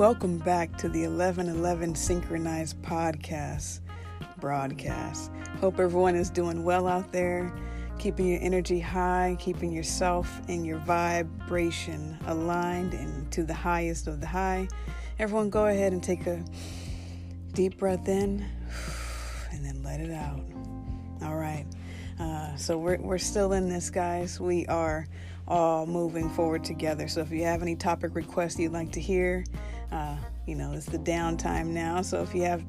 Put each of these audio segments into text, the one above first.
Welcome back to the 1111 Synchronized broadcast. Hope everyone is doing well out there, keeping your energy high, keeping yourself and your vibration aligned and to the highest of the high. Everyone go ahead and take a deep breath in and then let it out. All right. So we're still in this, guys. We are all moving forward together. So if you have any topic requests you'd like to hear, it's the downtime now. So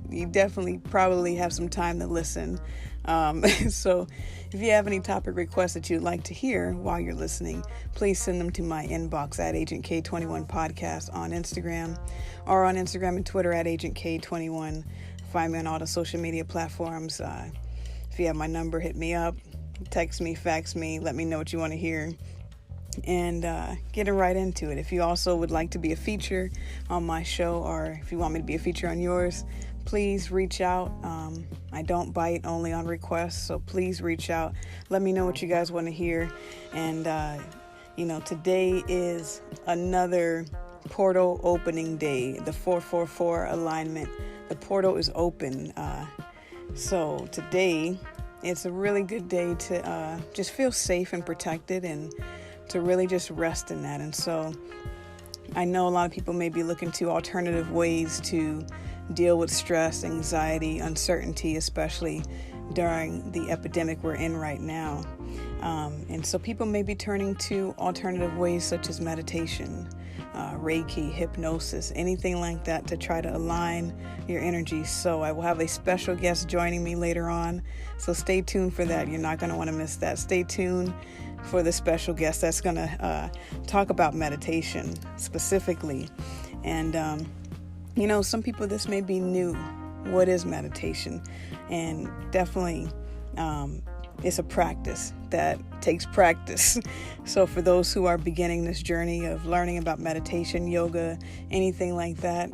you definitely probably have some time to listen. So if you have any topic requests that you'd like to hear while you're listening, please send them to my inbox at Agent K21 Podcast on Instagram, or on Instagram and Twitter at Agent K21. Find me on all the social media platforms. If you have my number, hit me up, text me, fax me, let me know what you want to hear, and getting right into it. If you also would like to be a feature on my show, or if you want me to be a feature on yours, please reach out. I don't bite, only on requests, so please reach out. Let me know what you guys want to hear. And, today is another portal opening day, the 444 alignment. The portal is open. So today, it's a really good day to just feel safe and protected and to really just rest in that. And so I know a lot of people may be looking to alternative ways to deal with stress, anxiety, uncertainty, especially during the epidemic we're in right now. And so people may be turning to alternative ways such as meditation, Reiki, hypnosis, anything like that to try to align your energy. So I will have a special guest joining me later on. So stay tuned for that. You're not going to want to miss that. Stay tuned for the special guest that's going to talk about meditation specifically. And, some people, this may be new. What is meditation? And definitely it's a practice that takes practice. So for those who are beginning this journey of learning about meditation, yoga, anything like that,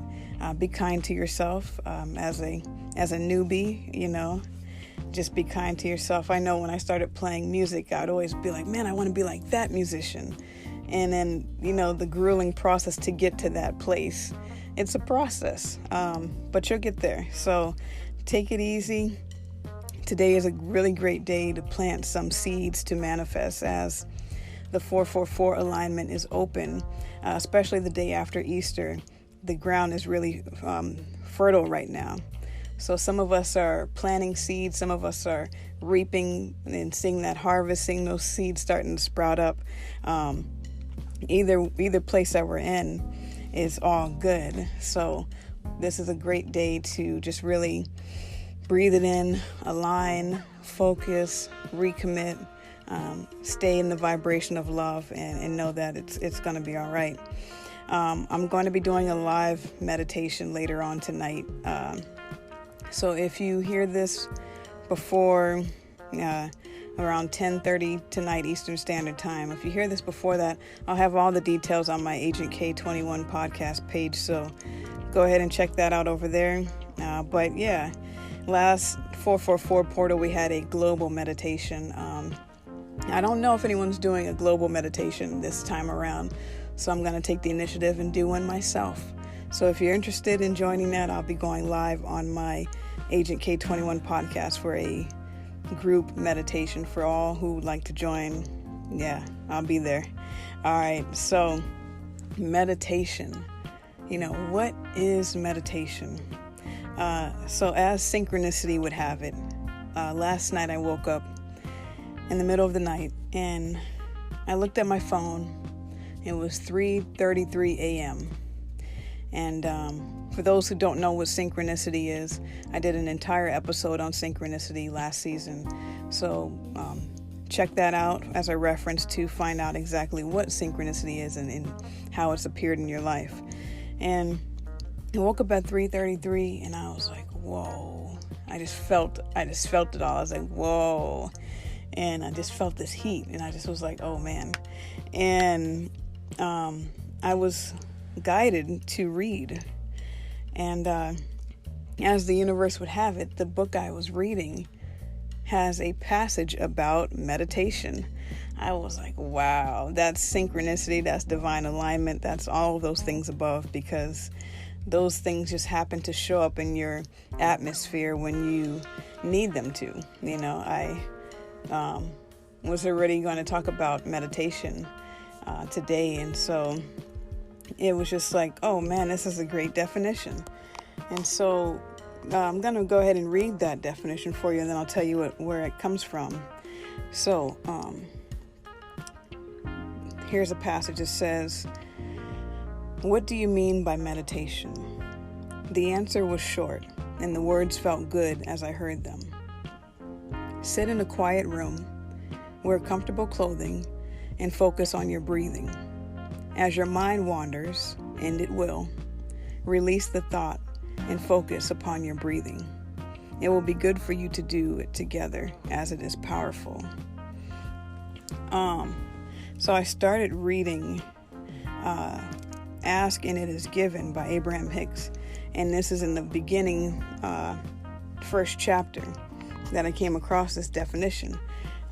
be kind to yourself as a newbie, just be kind to yourself. I know when I started playing music, I'd always be like, man, I want to be like that musician. And then, the grueling process to get to that place. It's a process, but you'll get there. So take it easy. Today is a really great day to plant some seeds to manifest, as the 444 alignment is open, especially the day after Easter. The ground is really fertile right now. So some of us are planting seeds, some of us are reaping and seeing that harvest, seeing those seeds starting to sprout up. Either place that we're in is all good. So this is a great day to just really breathe it in, align, focus, recommit, stay in the vibration of love, and know that it's going to be all right. I'm going to be doing a live meditation later on tonight. So if you hear this before around 10:30 tonight Eastern Standard Time, if you hear this before that, I'll have all the details on my Agent K21 podcast page. So go ahead and check that out over there. But yeah, last 444 portal, we had a global meditation. I don't know if anyone's doing a global meditation this time around, so I'm going to take the initiative and do one myself. So if you're interested in joining that, I'll be going live on my Agent K21 podcast for a group meditation for all who would like to join. Yeah, I'll be there. All right, so meditation. What is meditation? So as synchronicity would have it, last night I woke up in the middle of the night and I looked at my phone. It was 3:33 a.m. And for those who don't know what synchronicity is, I did an entire episode on synchronicity last season. So check that out as a reference to find out exactly what synchronicity is and how it's appeared in your life. And I woke up at 3:33 and I was like, whoa. I just felt it all. I was like, whoa. And I just felt this heat and I just was like, oh man. And I was guided to read. And as the universe would have it, the book I was reading has a passage about meditation. I was like, wow, that's synchronicity, that's divine alignment, that's all of those things above, because those things just happen to show up in your atmosphere when you need them to. I was already going to talk about meditation today, and so it was just like, oh man, this is a great definition. And so I'm going to go ahead and read that definition for you, and then I'll tell you where it comes from. So here's a passage that says, "What do you mean by meditation?" The answer was short, and the words felt good as I heard them. Sit in a quiet room, wear comfortable clothing, and focus on your breathing. As your mind wanders, and it will, release the thought and focus upon your breathing. It will be good for you to do it together, as it is powerful. So I started reading Ask and It Is Given by Abraham Hicks. And this is in the beginning, first chapter that I came across this definition.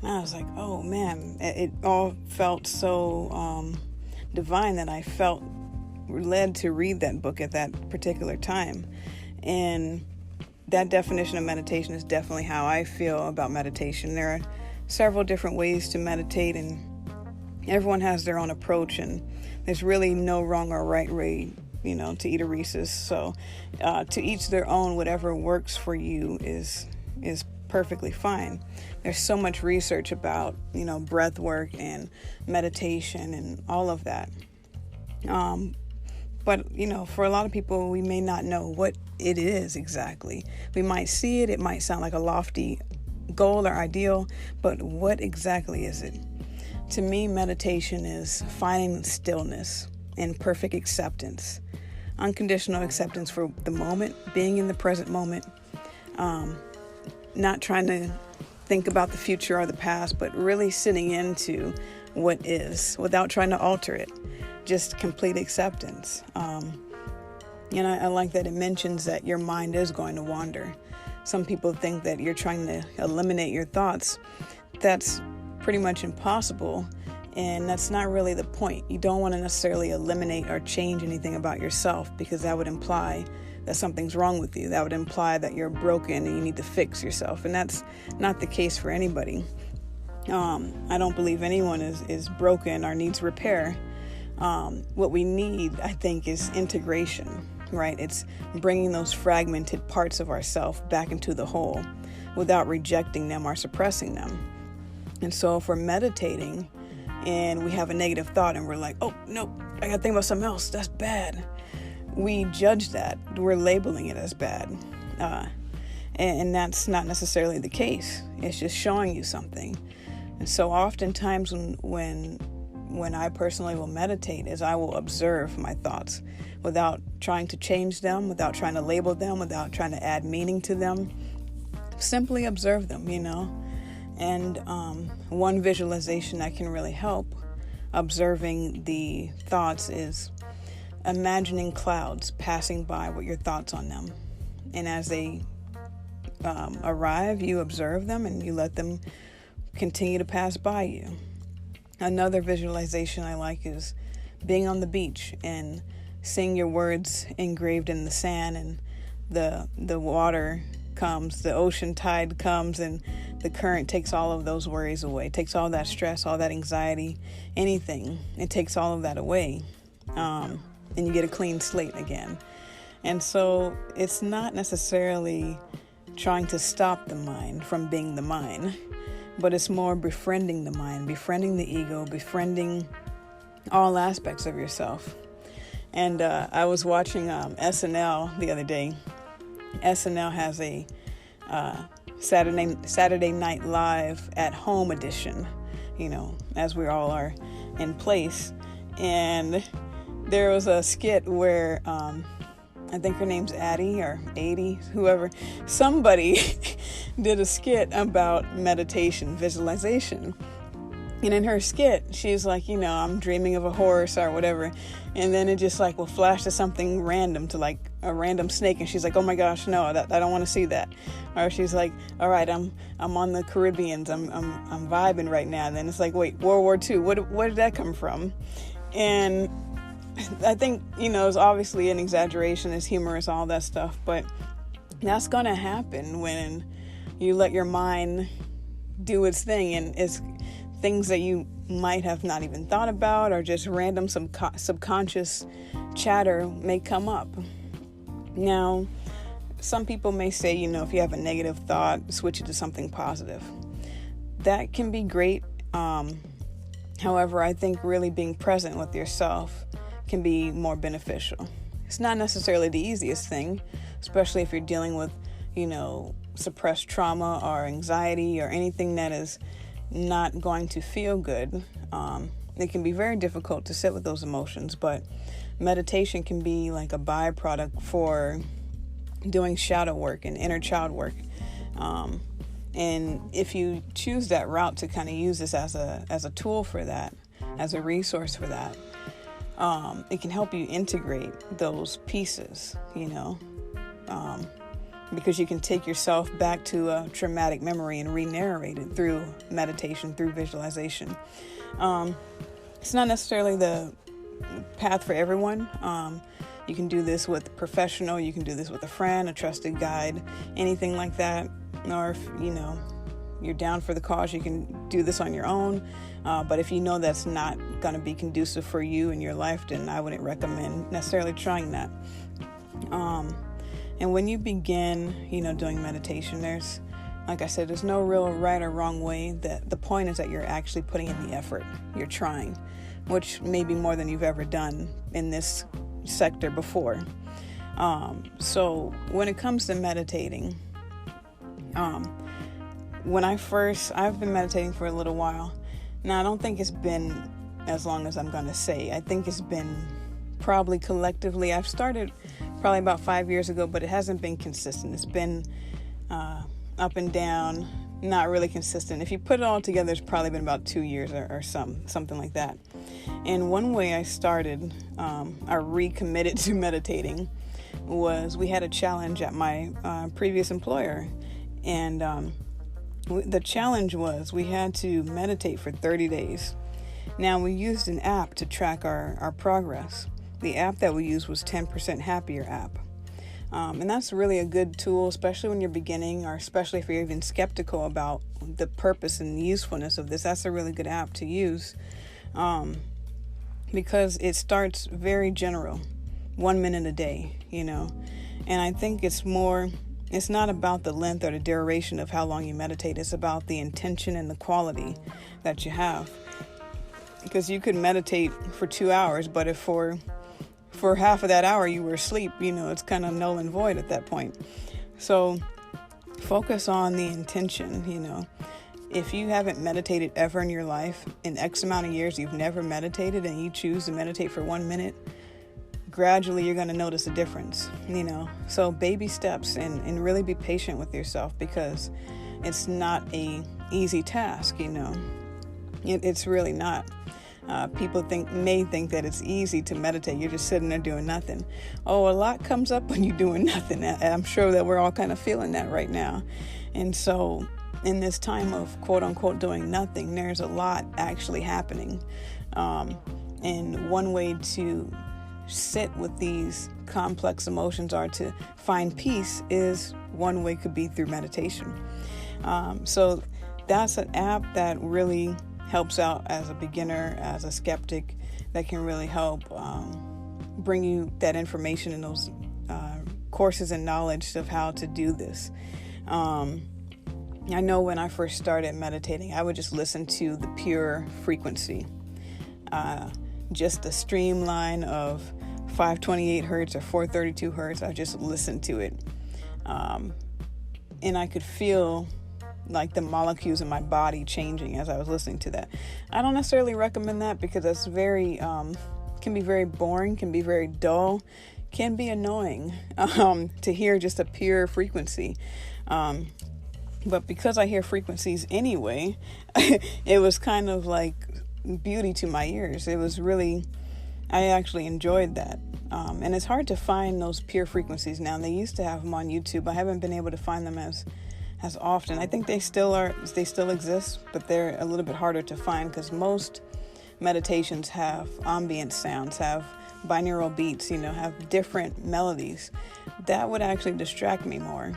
And I was like, oh man, it all felt so divine that I felt led to read that book at that particular time. And that definition of meditation is definitely how I feel about meditation. There are several different ways to meditate, and everyone has their own approach, and there's really no wrong or right way, to eat a Reese's. So to each their own. Whatever works for you is perfectly fine. There's so much research about, breath work and meditation and all of that. But, for a lot of people, we may not know what it is exactly. We might see it. It might sound like a lofty goal or ideal, but what exactly is it? To me, meditation is finding stillness and perfect acceptance, unconditional acceptance for the moment, being in the present moment, not trying to think about the future or the past, but really sitting into what is without trying to alter it, just complete acceptance. And I like that it mentions that your mind is going to wander. Some people think that you're trying to eliminate your thoughts. That's pretty much impossible, and that's not really the point. You don't want to necessarily eliminate or change anything about yourself, because that would imply that something's wrong with you. That would imply that you're broken and you need to fix yourself, and that's not the case for anybody. I don't believe anyone is broken or needs repair. What we need, I think, is integration, right? It's bringing those fragmented parts of ourselves back into the whole without rejecting them or suppressing them. And so if we're meditating and we have a negative thought and we're like, oh, nope, I got to think about something else, that's bad. We judge that. We're labeling it as bad. And that's not necessarily the case. It's just showing you something. And so oftentimes when I personally will meditate is I will observe my thoughts without trying to change them, without trying to label them, without trying to add meaning to them. Simply observe them, And one visualization that can really help observing the thoughts is imagining clouds passing by with your thoughts on them. And as they arrive, you observe them and you let them continue to pass by you. Another visualization I like is being on the beach and seeing your words engraved in the sand, and the water comes, the ocean tide comes, and the current takes all of those worries away, takes all that stress, all that anxiety, anything. It takes all of that away, and you get a clean slate again. And so it's not necessarily trying to stop the mind from being the mind, but it's more befriending the mind, befriending the ego, befriending all aspects of yourself. And I was watching SNL the other day. SNL has a Saturday Night Live at Home edition, as we all are in place. And there was a skit where I think her name's Addie or 80, whoever. Somebody did a skit about meditation, visualization. And in her skit, she's like, I'm dreaming of a horse or whatever. And then it just will flash to something random, to like a random snake. And she's like, oh my gosh, no, I don't want to see that. Or she's like, all right, I'm on the Caribbeans. I'm vibing right now. And then it's like, wait, World War II, where did that come from? And I think, it's obviously an exaggeration, it's humorous, all that stuff, but that's going to happen when you let your mind do its thing, and it's things that you might have not even thought about, or just random subconscious chatter may come up. Now, some people may say, if you have a negative thought, switch it to something positive. That can be great. However, I think really being present with yourself can be more beneficial. It's not necessarily the easiest thing, especially if you're dealing with, suppressed trauma or anxiety or anything that is not going to feel good. It can be very difficult to sit with those emotions, but meditation can be like a byproduct for doing shadow work and inner child work. And if you choose that route to kind of use this as a tool for that, as a resource for that, it can help you integrate those pieces, because you can take yourself back to a traumatic memory and re-narrate it through meditation, through visualization. It's not necessarily the path for everyone. You can do this with a professional, you can do this with a friend, a trusted guide, anything like that. Or if, you're down for the cause, you can do this on your own. But if you know that's not going to be conducive for you in your life, then I wouldn't recommend necessarily trying that. And when you begin, doing meditation, like I said, there's no real right or wrong way. The point is that you're actually putting in the effort. You're trying, which may be more than you've ever done in this sector before. So when it comes to meditating, I've been meditating for a little while. Now, I don't think it's been as long as I'm going to say. I think it's been probably collectively, I've started probably about 5 years ago, but it hasn't been consistent. It's been up and down, not really consistent. If you put it all together, it's probably been about 2 years or something like that. And one way I started, I recommitted to meditating, was we had a challenge at my previous employer. And the challenge was we had to meditate for 30 days. Now, we used an app to track our progress. The app that we used was 10% Happier app. And that's really a good tool, especially when you're beginning, or especially if you're even skeptical about the purpose and the usefulness of this. That's a really good app to use, because it starts very general, 1 minute a day, And I think it's not about the length or the duration of how long you meditate. It's about the intention and the quality that you have. Because you could meditate for 2 hours, but if for half of that hour you were asleep, it's kind of null and void at that point. So focus on the intention, If you haven't meditated ever in your life, in X amount of years you've never meditated, and you choose to meditate for 1 minute, gradually you're going to notice a difference, So baby steps, and really be patient with yourself, because it's not a easy task, It's really not. People may think that it's easy to meditate. You're just sitting there doing nothing. Oh, a lot comes up when you're doing nothing. I'm sure that we're all kind of feeling that right now. And so in this time of quote unquote doing nothing, there's a lot actually happening. And one way to sit with these complex emotions, or to find peace, is one way could be through meditation. So that's an app that really helps out as a beginner, as a skeptic, that can really help bring you that information and those courses and knowledge of how to do this. I know when I first started meditating, I would just listen to the pure frequency, just the streamline of 528 hertz or 432 hertz. I just listened to it, and I could feel like the molecules in my body changing as I was listening to that. I don't necessarily recommend that, because that's can be very boring, can be very dull, can be annoying to hear just a pure frequency. But because I hear frequencies anyway, it was kind of like beauty to my ears. It was really, I actually enjoyed that. And it's hard to find those pure frequencies now. They used to have them on YouTube. I haven't been able to find them as often. I think they still exist, but they're a little bit harder to find, because most meditations have ambient sounds, have binaural beats, have different melodies, that would actually distract me more,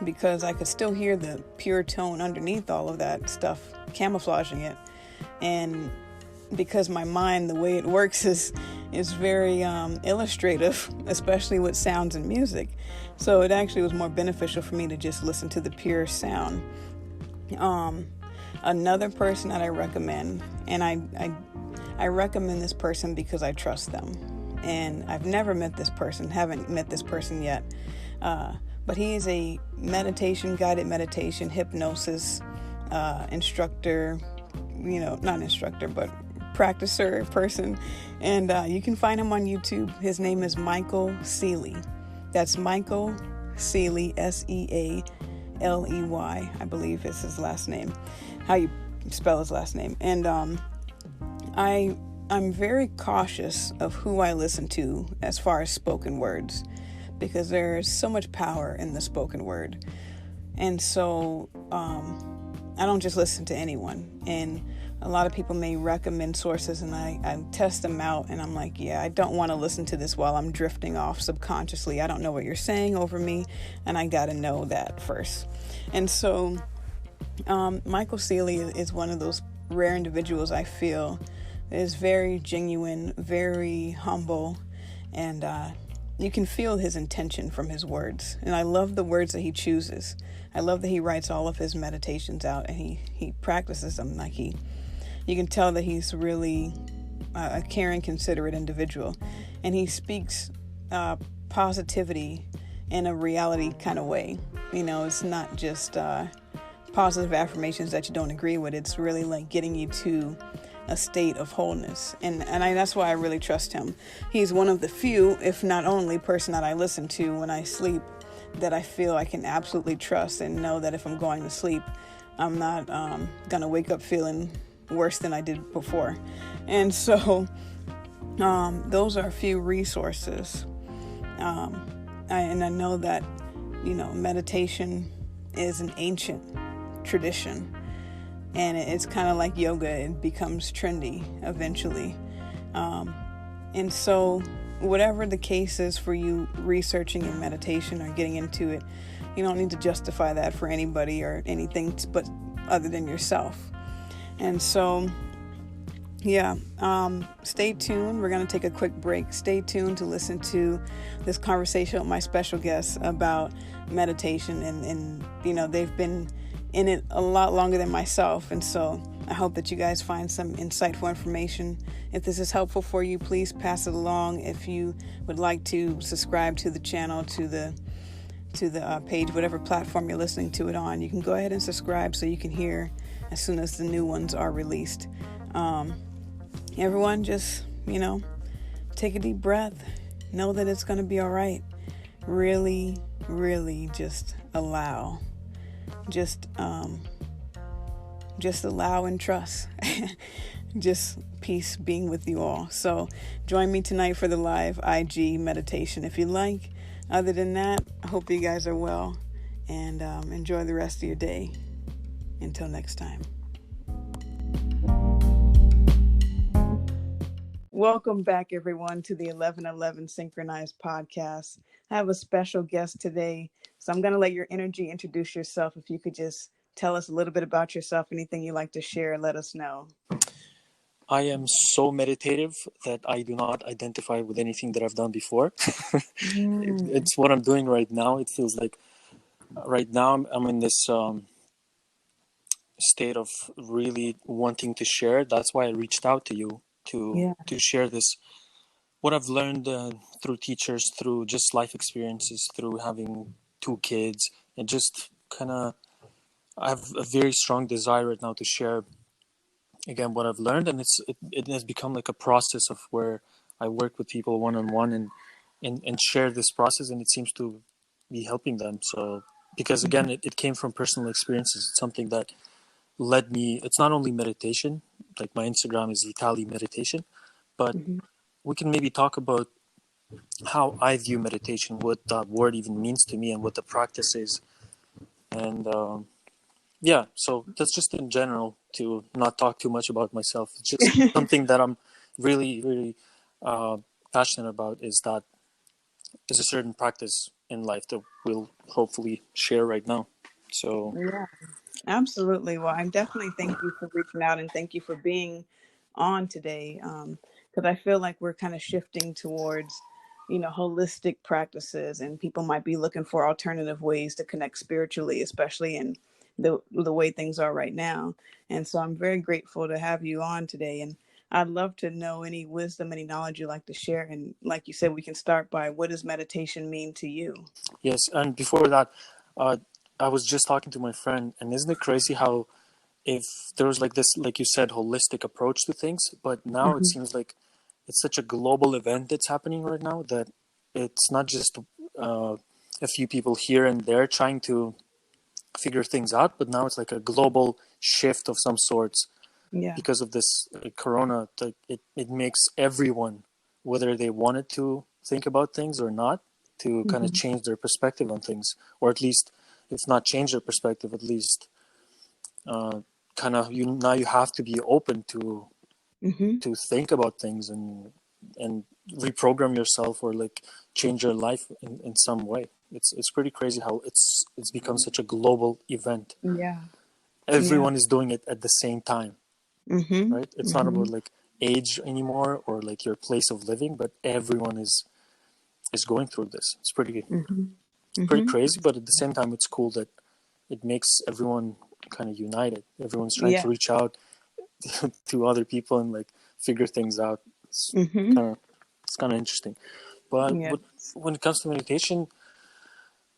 because I could still hear the pure tone underneath all of that stuff, camouflaging it. And because my mind, the way it works is very illustrative, especially with sounds and music. So it actually was more beneficial for me to just listen to the pure sound. Another person that I recommend, and I recommend this person because I trust them. And I've never met this person, haven't met this person yet. But he is a guided meditation, hypnosis instructor, not instructor, but practicer person. And you can find him on YouTube. His name is Michael Sealey. That's Michael Sealey, Sealey, I believe is his last name, how you spell his last name. And I'm very cautious of who I listen to as far as spoken words, because there's so much power in the spoken word. And so I don't just listen to anyone. And a lot of people may recommend sources, and I test them out, and I'm like, yeah, I don't want to listen to this while I'm drifting off subconsciously. I don't know what you're saying over me, and I got to know that first. And so Michael Sealey is one of those rare individuals I feel is very genuine, very humble, and you can feel his intention from his words. And I love the words that he chooses. I love that he writes all of his meditations out, and he practices them. Like you can tell that he's really a caring, considerate individual, and he speaks positivity in a reality kind of way. It's not just positive affirmations that you don't agree with. It's really like getting you to a state of wholeness. And that's why I really trust him. He's one of the few, if not only, person that I listen to when I sleep that I feel I can absolutely trust and know that if I'm going to sleep, I'm not going to wake up feeling worse than I did before. And so those are a few resources. I know that, meditation is an ancient tradition, and it's kind of like yoga. It becomes trendy eventually. And so whatever the case is for you researching in meditation or getting into it, you don't need to justify that for anybody or anything but other than yourself. And so, yeah, stay tuned. We're going to take a quick break. Stay tuned to listen to this conversation with my special guests about meditation. And they've been in it a lot longer than myself. And so I hope that you guys find some insightful information. If this is helpful for you, please pass it along. If you would like to subscribe to the channel, to the page, whatever platform you're listening to it on, you can go ahead and subscribe so you can hear as soon as the new ones are released. Everyone just, take a deep breath. Know that it's going to be all right. Really, really just allow. Just allow and trust. Just peace being with you all. So join me tonight for the live IG meditation if you like. Other than that, I hope you guys are well, and enjoy the rest of your day. Until next time. Welcome back, everyone, to the 1111 Synchronized Podcast. I have a special guest today, so I'm going to let your energy introduce yourself. If you could just tell us a little bit about yourself, anything you'd like to share, let us know. I am so meditative that I do not identify with anything that I've done before. It's what I'm doing right now. It feels like right now I'm in this state of really wanting to share. That's why I reached out to you to share this, what I've learned through teachers, through just life experiences, through having 2 kids, and just kind of I have a very strong desire right now to share again what I've learned, and it has become like a process of where I work with people one-on-one and share this process, and it seems to be helping them. So because again it came from personal experiences. It's something that led me. It's not only meditation, like my Instagram is Vitali Meditation, but we can maybe talk about how I view meditation, what that word even means to me, and what the practice is. And so that's just in general, to not talk too much about myself. It's just something that I'm really, really passionate about is a certain practice in life that we'll hopefully share right now. So Yeah. Absolutely. Well, I definitely thank you for reaching out and thank you for being on today. Because I feel like we're kind of shifting towards, holistic practices, and people might be looking for alternative ways to connect spiritually, especially in the way things are right now. And so I'm very grateful to have you on today. And I'd love to know any wisdom, any knowledge you'd like to share. And like you said, we can start by, what does meditation mean to you? yes, and before that, uh, I was just talking to my friend, and isn't it crazy how if there was like this, like you said, holistic approach to things, but now it Hmm. seems like it's such a global event that's happening right now that it's not just a few people here and there trying to figure things out, but now it's like a global shift of some sorts Yeah. because of this corona. It makes everyone, whether they wanted to think about things or not, to kind of Hmm. change their perspective on things, or at least, if not change their perspective, at least uh, kind of you have to be open Hmm. to think about things and reprogram yourself or like change your life in some way. It's pretty crazy how it's become such a global event. Yeah. Yeah. Everyone is doing it at the same time, Hmm. right? It's not Hmm. about like age anymore or like your place of living, but everyone is going through this. It's Hmm. pretty Hmm. crazy, but at the same time it's cool that it makes everyone kind of united. Everyone's trying to Yeah. reach out to other people and like figure things out. It's Hmm. kind of it's kind of interesting. But Yeah. when it comes to meditation,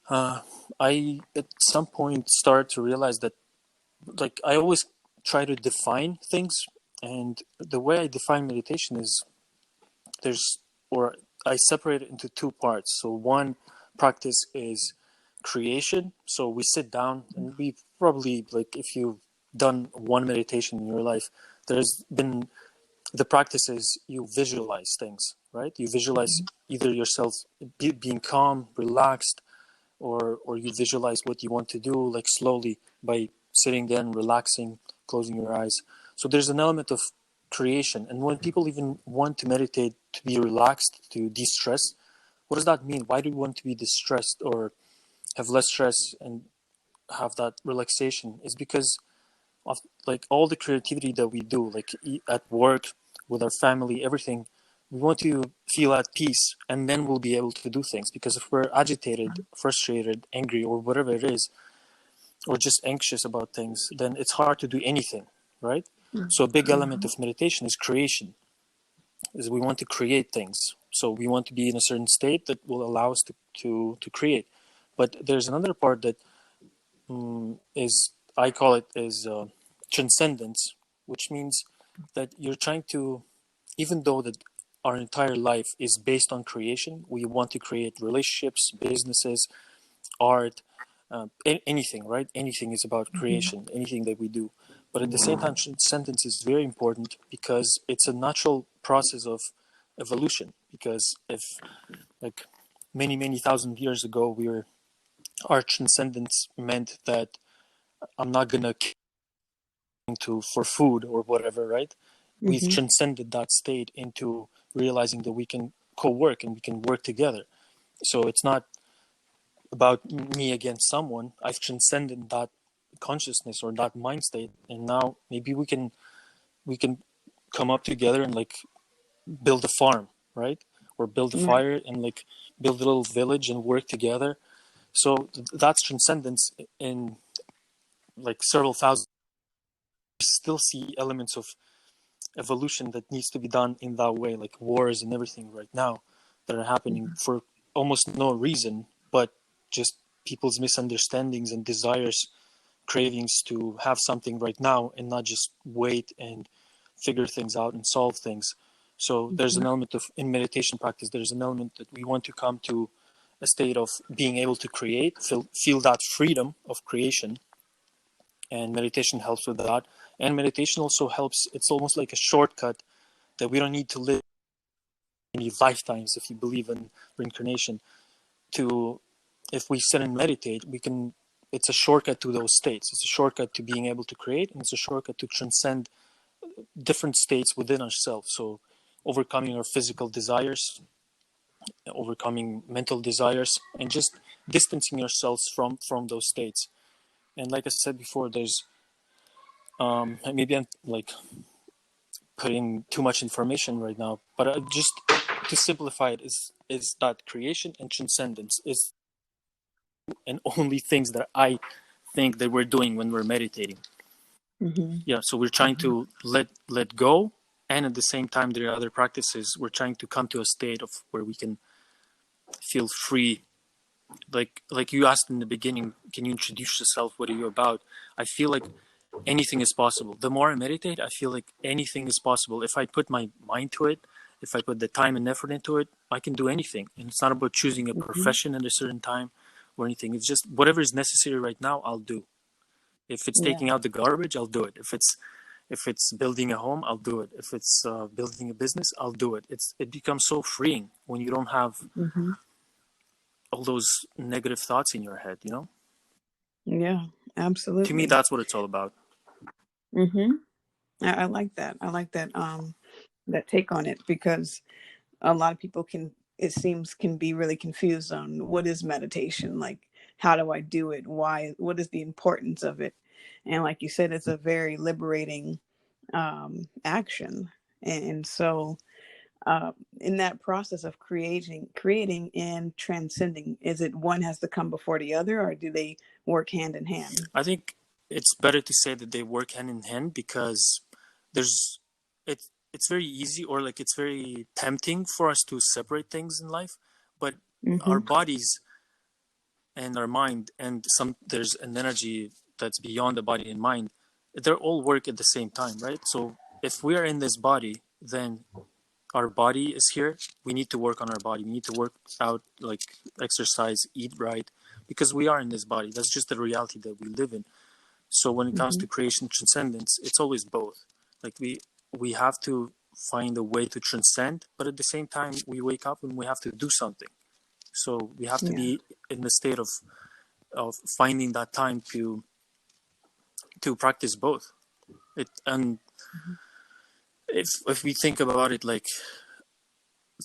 I at some point started to realize that like I always try to define things, and the way I define meditation is there's or I separate it into two parts. So one practice is creation. So we sit down and we probably like if you've done one meditation in your life, there's been the practice is you visualize things, right? You visualize either yourself being calm, relaxed, or you visualize what you want to do, like slowly by sitting there and relaxing, closing your eyes. So there's an element of creation. And when people even want to meditate to be relaxed, to de-stress, what does that mean? Why do we want to be distressed or have less stress and have that relaxation? Is because of like all the creativity that we do, like at work, with our family, everything. We want to feel at peace, and then we'll be able to do things. Because if we're agitated, frustrated, angry, or whatever it is, or just anxious about things, then it's hard to do anything, right? So a big element Hmm. of meditation is creation. Is we want to create things. So we want to be in a certain state that will allow us to create. But there's another part that is I call it is transcendence, which means that you're trying to, even though that our entire life is based on creation, we want to create relationships, businesses, art, anything, right? Anything is about creation, anything that we do. But at the same time, transcendence is very important because it's a natural process of evolution. Because if, like, many thousand years ago, our transcendence meant that I'm not gonna to for food or whatever, right? We've Hmm. transcended that state into realizing that we can co-work and we can work together. So it's not about me against someone. I've transcended that consciousness or that mind state, and now maybe we can come up together and like build a farm, right? Or build a Right. fire and like build a little village and work together. So that's transcendence in like several thousand. We still see elements of evolution that needs to be done in that way, like wars and everything right now that are happening for almost no reason, but just people's misunderstandings and desires, cravings to have something right now and not just wait and figure things out and solve things. So there's an element of in meditation practice, there's an element that we want to come to a state of being able to create, feel that freedom of creation, and meditation helps with that. And meditation also helps, it's almost like a shortcut that we don't need to live many lifetimes if you believe in reincarnation to if we sit and meditate we can it's a shortcut to those states. It's a shortcut to being able to create, and it's a shortcut to transcend different states within ourselves. So overcoming our physical desires, overcoming mental desires, and just distancing yourselves from those states. And like I said before, there's maybe I'm like putting too much information right now, but just to simplify it, is that creation and transcendence is and only things that I think that we're doing when we're meditating. Yeah, so we're trying to let go, and at the same time there are other practices. We're trying to come to a state of where we can feel free. Like you asked in the beginning, can you introduce yourself? What are you about? I feel like anything is possible. The more I meditate, I feel like anything is possible. If I put my mind to it, if I put the time and effort into it, I can do anything. And it's not about choosing a profession at a certain time or anything. It's just whatever is necessary right now, I'll do. If it's taking out the garbage, I'll do it. If it's building a home, I'll do it. If it's building a business, I'll do it. It becomes so freeing when you don't have all those negative thoughts in your head, you know? Yeah, absolutely. To me, that's what it's all about. I like that. I like that that take on it, because a lot of people can be really confused on what is meditation, like how do I do it, what is the importance of it. And like you said, it's a very liberating action. And so in that process of creating and transcending, is it one has to come before the other, or do they work hand in hand? I think it's better to say that they work hand in hand, because it's very easy, or like it's very tempting for us to separate things in life, but our bodies and our mind, and there's an energy that's beyond the body and mind, they all work at the same time, right? So if we are in this body, then our body is here. We need to work on our body. We need to work out, like exercise, eat right, because we are in this body. That's just the reality that we live in. So when it comes to creation transcendence, it's always both. Like we have to find a way to transcend, but at the same time we wake up and we have to do something. So we have to be in the state of finding that time to practice both. If we think about it, like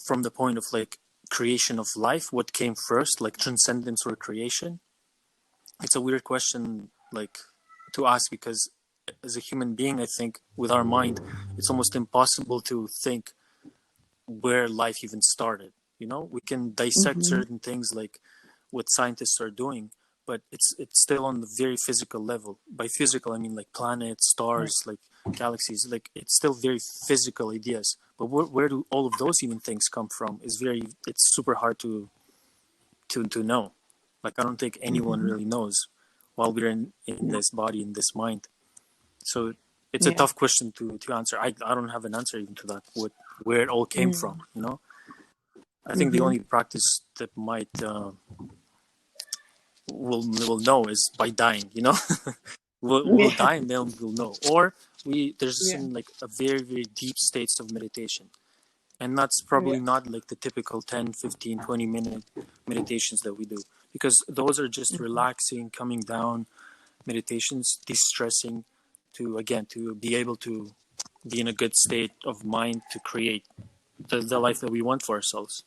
from the point of like creation of life, what came first, like transcendence or creation? It's a weird question, like to ask, because as a human being, I think with our mind, it's almost impossible to think where life even started. You know, we can dissect certain things, like what scientists are doing, but it's still on the very physical level. By physical, I mean like planets, stars, like galaxies. Like it's still very physical ideas. But where do all of those even things come from? It's super hard to know. Like I don't think anyone really knows while we're in this body, in this mind. So it's a tough question to answer. I don't have an answer even to that. Where it all came from, you know. I think the only practice that might will know is by dying, you know. we'll die and then we'll know. Or there's some like a very, very deep states of meditation. And that's probably not like the typical 10, 15, 20-minute meditations that we do, because those are just relaxing, coming down meditations, de-stressing, to be able to be in a good state of mind to create the life that we want for ourselves.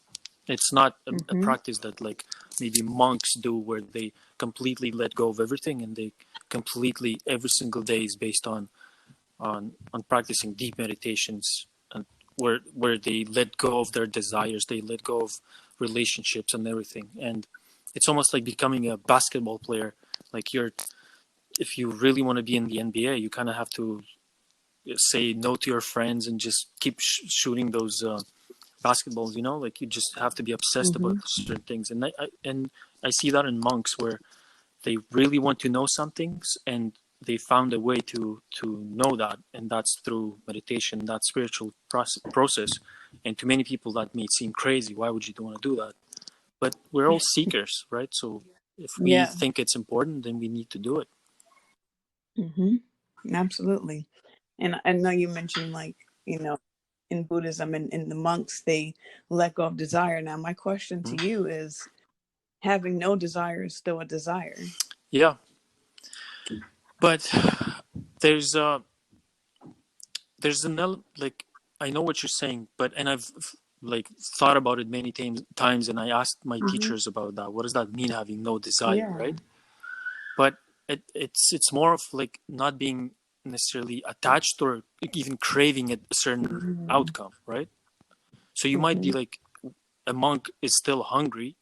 It's not a practice that like maybe monks do, where they completely let go of everything, and they completely every single day is based on practicing deep meditations, and where they let go of their desires, they let go of relationships and everything. And it's almost like becoming a basketball player. Like if you really want to be in the NBA, you kind of have to say no to your friends and just keep shooting those basketballs, you know. Like you just have to be obsessed about certain things. And I see that in monks, where they really want to know some things, and they found a way to know that, and that's through meditation, that spiritual process. And to many people that may seem crazy. Why would you want to do that? But we're all seekers, right? So if we think it's important, then we need to do it. Absolutely. And I know you mentioned, like, you know, in Buddhism and in the monks, they let go of desire. Now my question to you is, having no desire is still a desire. Yeah. But there's like I know what you're saying, and I've like thought about it many times, and I asked my teachers about that. What does that mean, having no desire, right? But it's more of like not being necessarily attached or even craving a certain outcome, right? So you might be like, a monk is still hungry,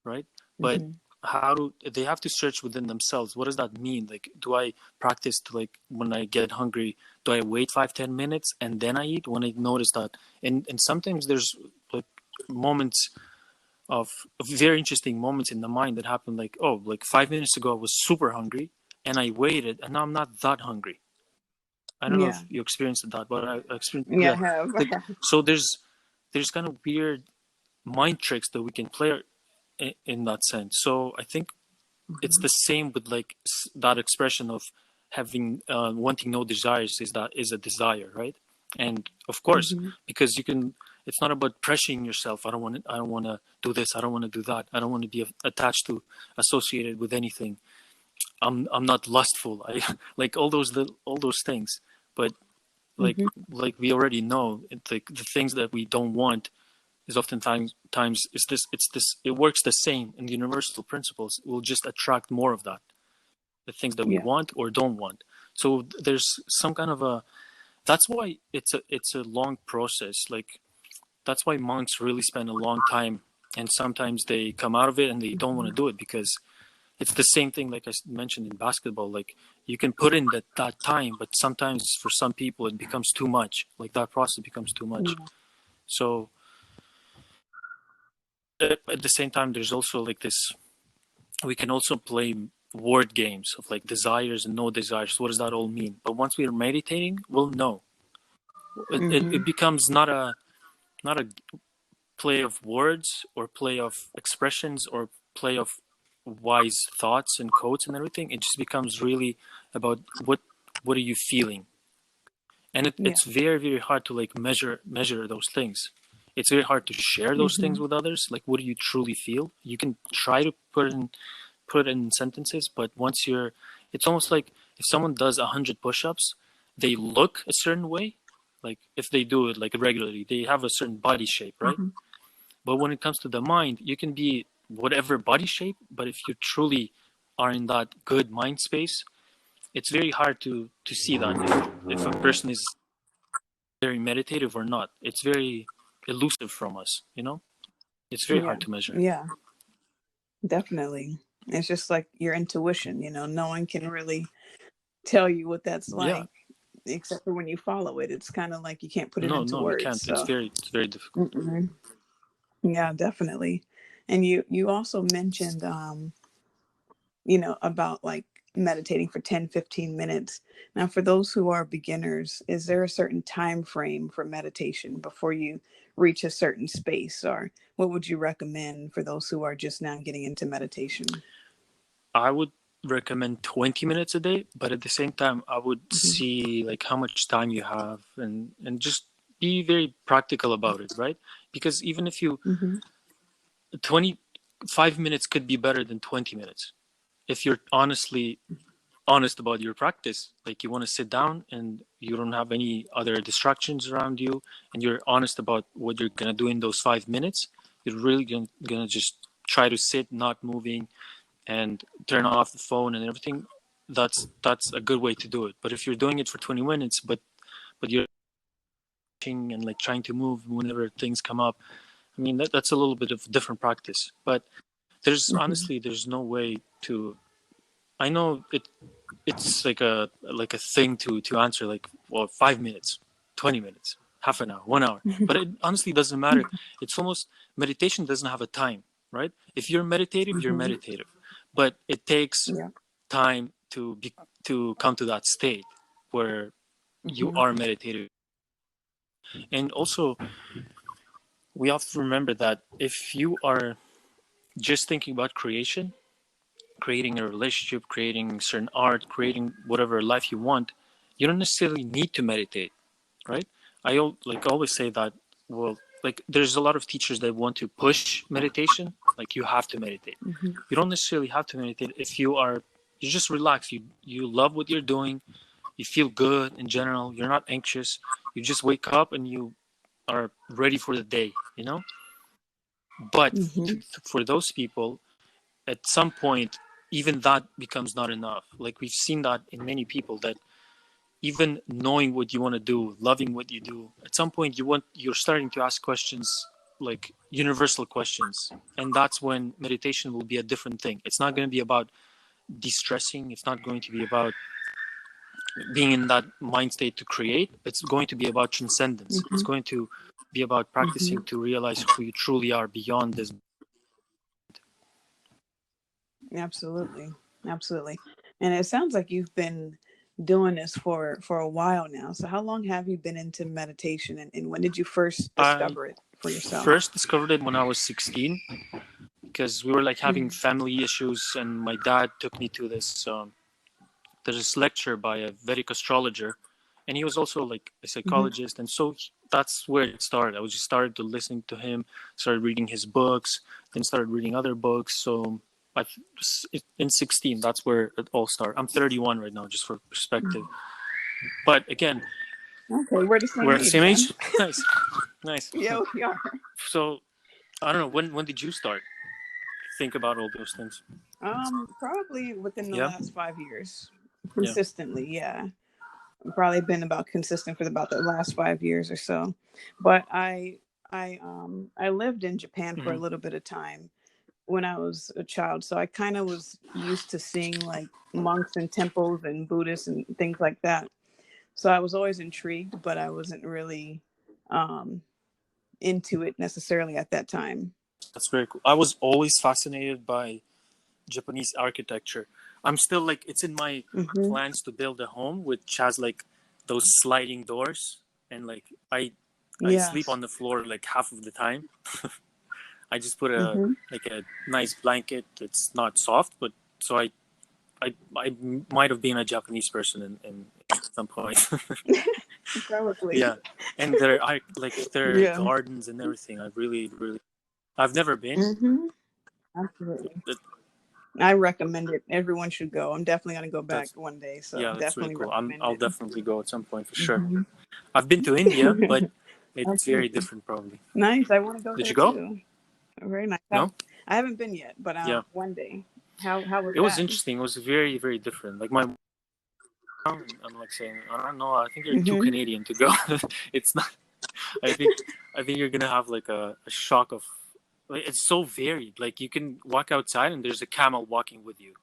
right? But how do they have to search within themselves? What does that mean? Like, do I practice to, like, when I get hungry, do I wait 5-10 minutes and then I eat when I notice that? And sometimes there's like moments of very interesting moments in the mind that happen, like, oh, like 5 minutes ago I was super hungry and I waited and now I'm not that hungry. I don't know if you experienced that, but I experienced I have. like, so there's kind of weird mind tricks that we can play in that sense. So I think it's the same with like that expression of having wanting no desires is a desire, right? And of course, because you can, it's not about pressuring yourself. I don't want to do this. I don't want to do that. I don't want to be attached to, associated with anything. I'm not lustful. I like all those things. But like we already know, the things that we don't want is oftentimes it works the same in the universal principles. We'll just attract more of that, the things that we want or don't want. So there's some kind of that's why it's a long process. Like, that's why monks really spend a long time, and sometimes they come out of it and they don't want to do it, because it's the same thing like I mentioned in basketball. Like, you can put in that time, but sometimes for some people it becomes too much. Like, that process becomes too much. So at the same time, there's also like this, we can also play word games of like desires and no desires. What does that all mean? But once we are meditating, we'll know. It becomes not a play of words or play of expressions or play of wise thoughts and quotes and everything. It just becomes really about what are you feeling. And it's very, very hard to like measure those things. It's very hard to share those things with others. Like, what do you truly feel? You can try to put it in sentences, but once it's almost like if someone does 100 push-ups, they look a certain way. Like, if they do it like regularly, they have a certain body shape, right? But when it comes to the mind, you can be whatever body shape, but if you truly are in that good mind space, it's very hard to see that if a person is very meditative or not. It's very elusive from us, it's very hard to measure. Definitely. It's just like your intuition, no one can really tell you what that's like, except for when you follow it. It's kind of like you can't put it into words. You can't. So. It's very difficult. Yeah, definitely. And you also mentioned about like meditating for 10-15 minutes. Now, for those who are beginners, is there a certain time frame for meditation before you reach a certain space, or what would you recommend for those who are just now getting into meditation? I would recommend 20 minutes a day, but at the same time I would see like how much time you have and just be very practical about it, right? Because even if you 25 minutes could be better than 20 minutes if you're honest about your practice. Like, you want to sit down and you don't have any other distractions around you, and you're honest about what you're gonna do in those 5 minutes. You're really gonna just try to sit, not moving, and turn off the phone and everything. That's a good way to do it. But if you're doing it for 20 minutes, but you're and like trying to move whenever things come up, I mean, that's a little bit of different practice. But there's honestly, there's no way to. I know it's like a thing to answer, like, well, 5 minutes, 20 minutes, half an hour, 1 hour. But it honestly doesn't matter. It's almost, meditation doesn't have a time, right? If you're meditative, you're meditative. But it takes time to come to that state where you are meditative. And also, we have to remember that if you are just thinking about creating a relationship, creating certain art, creating whatever life you want, you don't necessarily need to meditate, right? I always say that, well, like, there's a lot of teachers that want to push meditation, like, you have to meditate. You don't necessarily have to meditate if you just relax. You love what you're doing. You feel good in general. You're not anxious. You just wake up and you are ready for the day, you know. But for those people, at some point, even that becomes not enough. Like we've seen that in many people, that even knowing what you want to do, loving what you do, at some point you're starting to ask questions, like universal questions. And that's when meditation will be a different thing. It's not going to be about de-stressing. It's not going to be about being in that mind state to create. It's going to be about transcendence. It's going to be about practicing to realize who you truly are beyond this. Absolutely. And it sounds like you've been doing this for a while now. So how long have you been into meditation, and when did you first discover it for yourself? First discovered it when I was 16, because we were like having family issues, and my dad took me to this there's this lecture by a Vedic astrologer, and he was also like a psychologist. And so that's where it started. I just started to listen to him, started reading his books, then started reading other books. So in 16, that's where it all started. I'm 31 right now, just for perspective. But again, okay, we're the same age. Nice. Yeah, we are. So I don't know, when did you start think about all those things? Probably within the last 5 years, consistently. I've probably been about consistent for about the last 5 years or so. But I lived in Japan for a little bit of time when I was a child, so I kind of was used to seeing like monks and temples and Buddhists and things like that. So I was always intrigued, but I wasn't really into it necessarily at that time. That's very cool. I was always fascinated by Japanese architecture. I'm still like, it's in my plans to build a home which has like those sliding doors, and like I sleep on the floor like half of the time. I just put a nice blanket. It's not soft, but so I might have been a Japanese person in at some point. Probably. Yeah, and there are gardens and everything. I've never been. Absolutely. I recommend it. Everyone should go. I'm definitely going to go back one day. So yeah, that's definitely really cool. I'll definitely go at some point for sure. I've been to India, but it's very different probably. Nice. I want to go. Did you go? Too. Very nice. No? I haven't been yet, but one day. How was it? It was interesting. It was very, very different. Like I'm like saying, I don't know. I think you're too Canadian to go. It's not. I think you're gonna have like a shock of. It's so varied. Like you can walk outside and there's a camel walking with you,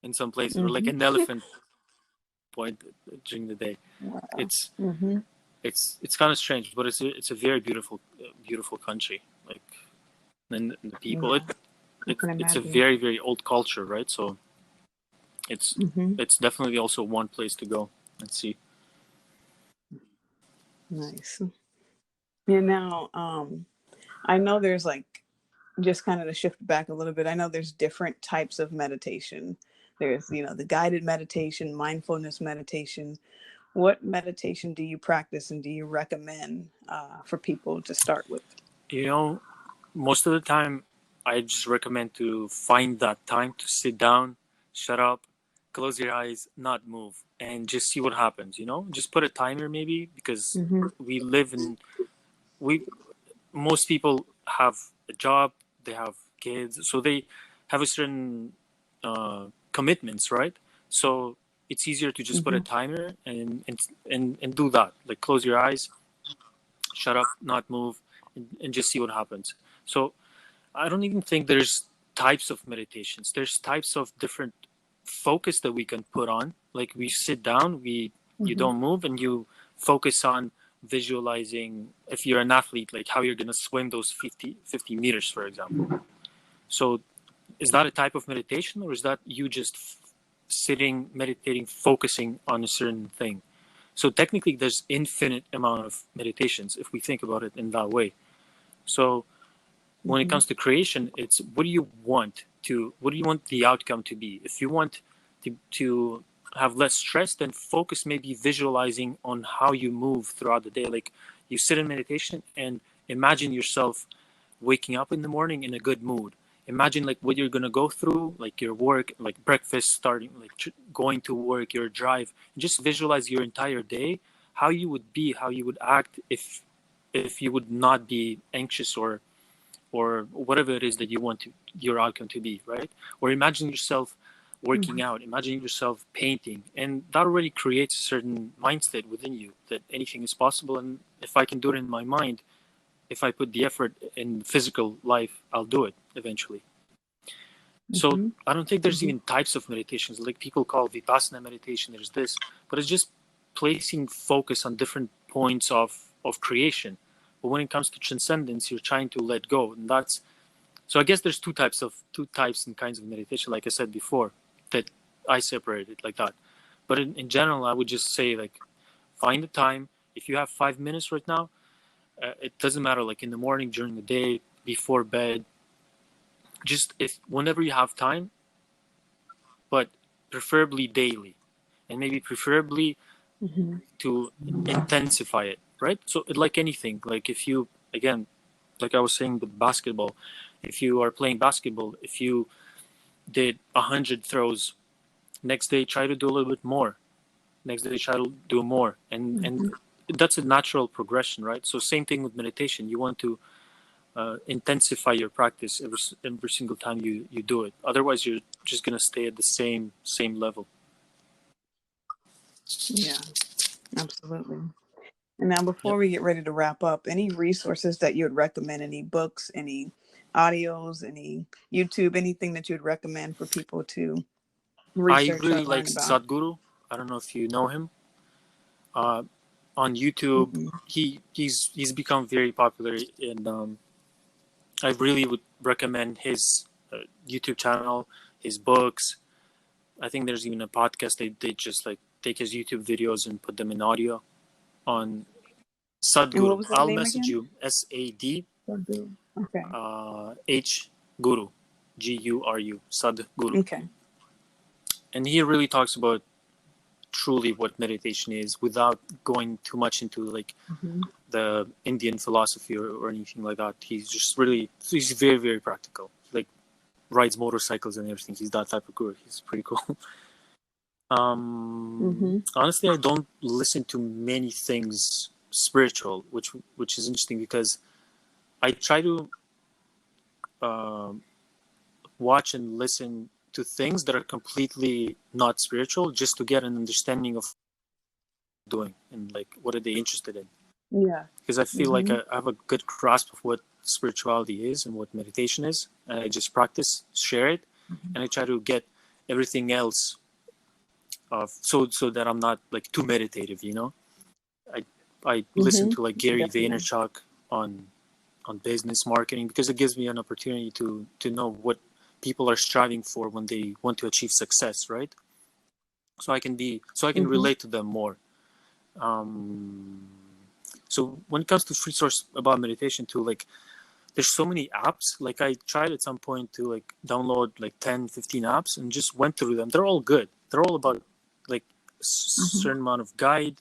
in some places, or like an elephant point during the day. Wow. It's kind of strange, but it's a very beautiful country. Like, and the people, it's a very, very old culture, right? So it's definitely also one place to go and see. Nice. Yeah. Now, I know there's like, just kind of to shift back a little bit, I know there's different types of meditation. There's, the guided meditation, mindfulness meditation. What meditation do you practice and do you recommend for people to start with? Most of the time, I just recommend to find that time to sit down, shut up, close your eyes, not move, and just see what happens. Just put a timer maybe, because we live in, most people have a job, they have kids, so they have a certain commitments, right? So it's easier to just put a timer and do that. Like close your eyes, shut up, not move, and just see what happens. So I don't even think there's types of meditations. There's types of different focus that we can put on. Like we sit down, you don't move, and you focus on visualizing, if you're an athlete, like how you're going to swim those 50 meters, for example. So is that a type of meditation, or is that you just sitting, meditating, focusing on a certain thing? So technically there's infinite amount of meditations if we think about it in that way. So when it comes to creation, it's what do you want the outcome to be? If you want to have less stress, then focus maybe visualizing on how you move throughout the day. Like you sit in meditation and imagine yourself waking up in the morning in a good mood. Imagine like what you're going to go through, like your work, like breakfast, starting, like going to work, your drive, and just visualize your entire day, how you would be, how you would act if you would not be anxious or whatever it is that you want your outcome to be, right? Or imagine yourself working out, imagine yourself painting, and that already creates a certain mindset within you that anything is possible. And if I can do it in my mind, if I put the effort in physical life, I'll do it eventually. So I don't think there's even types of meditations. Like people call Vipassana meditation, there's this, but it's just placing focus on different points of creation. But when it comes to transcendence, you're trying to let go. And that's, so I guess there's two types and kinds of meditation, like I said before, that I separated like that. But in general, I would just say, like, find the time. If you have 5 minutes right now, it doesn't matter, like in the morning, during the day, before bed, just if whenever you have time, but preferably daily, and maybe preferably to intensify it, right? So like anything, like if you, again, like I was saying with basketball, if you are playing basketball, if you did 100 throws, next day try to do a little bit more, next day try to do more, and that's a natural progression, right? So same thing with meditation. You want to intensify your practice every single time you do it. Otherwise, you're just gonna stay at the same level. Yeah, absolutely. And now, before we get ready to wrap up, any resources that you would recommend? Any books? Any audios? Any YouTube? Anything that you would recommend for people to research I really or learn like about? Sadhguru. I don't know if you know him. On YouTube, he's become very popular, and I really would recommend his YouTube channel, his books. I think there's even a podcast. They just like take his YouTube videos and put them in audio on And what Sadhguru. was his I'll name message again? you. SAD Okay. H Guru, GURU, Sadhguru. Okay. And he really talks about truly what meditation is without going too much into like the Indian philosophy or anything like that. He's very, very practical. Like rides motorcycles and everything. He's that type of guru. He's pretty cool. Honestly, I don't listen to many things spiritual, which is interesting because I try to watch and listen to things that are completely not spiritual, just to get an understanding of doing and like what are they interested in. Yeah. Because I feel like I have a good grasp of what spirituality is and what meditation is, and I just practice, share it, and I try to get everything else so that I'm not like too meditative, you know. I listen to like Gary Vaynerchuk on business marketing because it gives me an opportunity to know what people are striving for when they want to achieve success, right? So I can relate to them more. So when it comes to free source about meditation too, like there's so many apps. Like I tried at some point to like download like 10-15 apps and just went through them. They're all good. They're all about like certain amount of guide,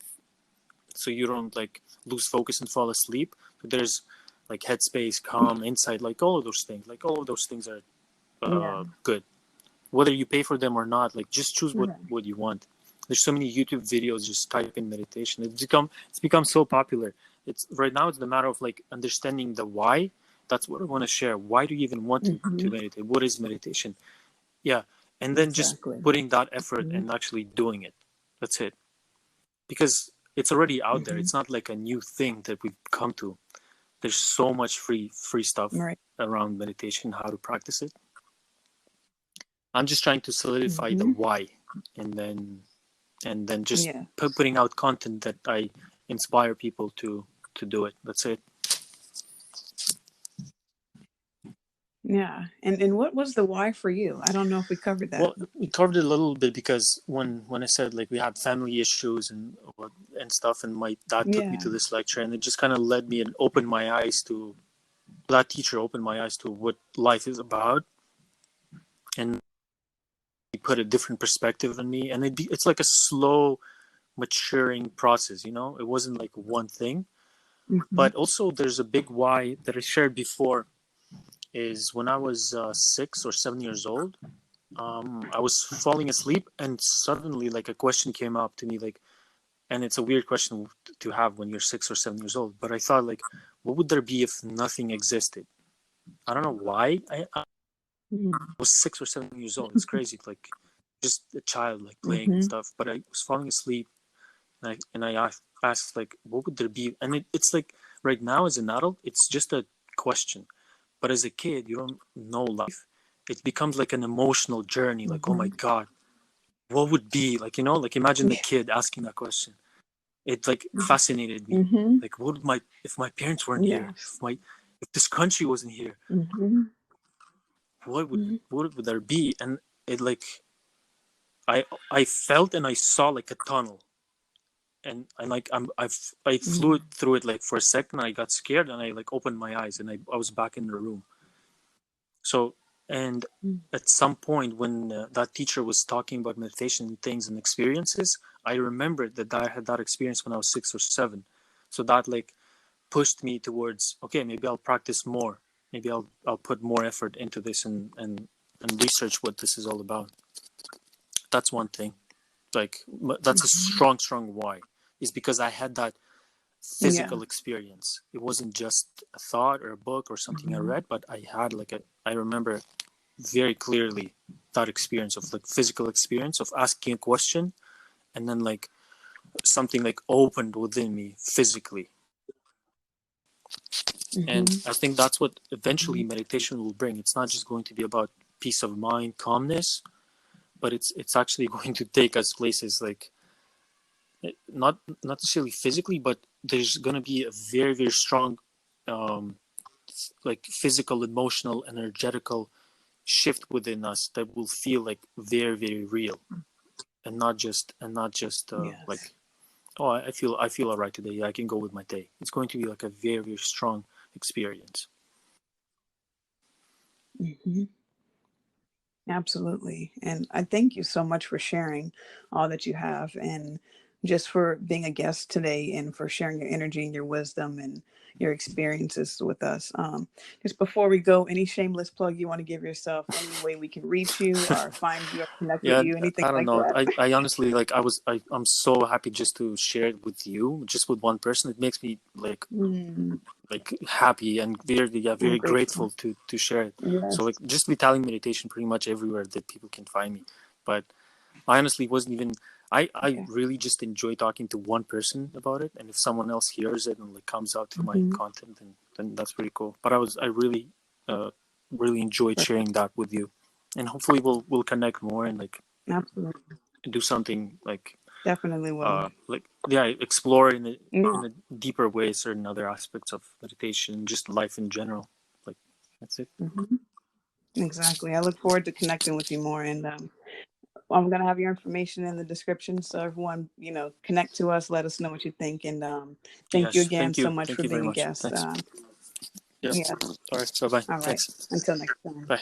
so you don't like lose focus and fall asleep. But there's like Headspace, Calm, Insight, like all of those things. Like all of those things are good. Whether you pay for them or not, like just choose what you want. There's so many YouTube videos. Just type in meditation. It's become so popular. It's right now. It's the matter of like understanding the why. That's what I want to share. Why do you even want to meditate? What is meditation? Yeah, and then just putting that effort and actually doing it. That's it. Because it's already out there. It's not like a new thing that we've come to. There's so much free stuff around meditation, how to practice it. I'm just trying to solidify the why, and then just putting out content that I inspire people to do it. That's it. Yeah. And what was the why for you? I don't know if we covered that. Well, we covered it a little bit because when I said like we had family issues and stuff, and my dad took me to this lecture, and it just kind of led me and opened my eyes to that teacher opened my eyes to what life is about, and he put a different perspective on me, and it's like a slow maturing process, you know. It wasn't like one thing, but also there's a big why that I shared before. Is when I was 6 or 7 years old, I was falling asleep, and suddenly like a question came up to me, like, And it's a weird question to have when you're 6 or 7 years old. But I thought, like, what would there be if nothing existed? I don't know why. I was 6 or 7 years old. It's crazy, like just a child, like playing and stuff. But I was falling asleep, and I asked, like, what would there be? And it's like right now as an adult, it's just a question. But as a kid, you don't know life. It becomes like an emotional journey. Like, oh my God, what would be, like, like imagine the kid asking that question. It like fascinated me. Like, what would if my parents weren't here, if this country wasn't here, what would there be? And it like I felt and I saw like a tunnel, and like I flew through it like for a second. I got scared and I like opened my eyes and I was back in the room. So, and at some point when that teacher was talking about meditation things and experiences, I remembered that I had that experience when I was 6 or 7. So that like pushed me towards, okay, maybe I'll practice more. Maybe I'll put more effort into this and research what this is all about. That's one thing. Like, that's a strong why, is because I had that physical experience. It wasn't just a thought or a book or something I read, but I had like I remember very clearly that experience of like physical experience of asking a question, and then like something like opened within me physically. And I think that's what eventually meditation will bring. It's not just going to be about peace of mind, calmness, but it's actually going to take us places like not necessarily physically, but there's going to be a very, very strong like physical, emotional, energetical shift within us that will feel like very, very real, and not just like, oh, I feel all right today. Yeah, I can go with my day. It's going to be like a very, very strong experience. Absolutely. And I thank you so much for sharing all that you have, and just for being a guest today, and for sharing your energy and your wisdom and your experiences with us. Just before we go, any shameless plug you want to give yourself, any way we can reach you or find you or connect with you, anything I don't like know. that? I honestly, like, I'm so happy just to share it with you, just with one person. It makes me like happy and very grateful to share it. So like, just Vitalik meditation pretty much everywhere that people can find me. But I honestly wasn't even, I really just enjoy talking to one person about it, and if someone else hears it and like comes out to my content, then that's pretty cool. But I really really enjoyed sharing that with you, and hopefully we'll connect more and like do something like Definitely will. Explore in a deeper way certain other aspects of meditation, just life in general. Like, that's it. Exactly. I look forward to connecting with you more, and I'm going to have your information in the description, so everyone, connect to us, let us know what you think, and thank you again so much for being a guest. Thanks. All right, bye-bye. All right. Thanks. Until next time. Bye.